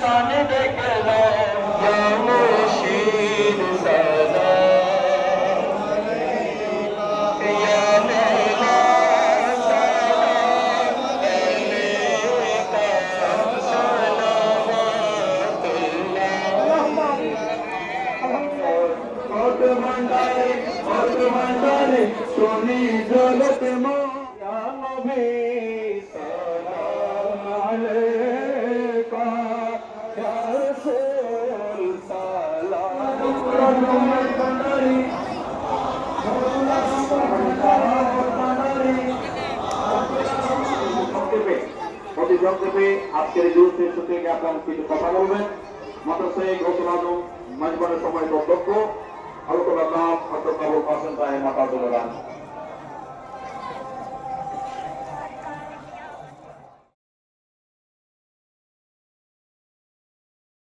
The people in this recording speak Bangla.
শান দেখলাম ইয়া মুর্শিদ সালাম ইয়া মওলা সালাম আলাইকা সালাওয়াতুল্লাহ সোনি জলতে মো ইয়া নবী সালাম আলাইকা ইয়া রাসূল সালাম সংক্ষেপে আজকের এই জুলুস শেষ থেকে আপনার কিছু কথা বলবেন। মাদ্রাসায় গৌসুল আজম মাঝবানের সময় অধ্যক্ষ আলোচনার নাম আব্দুল কাবুল হাসান সাহেব মাতাজুল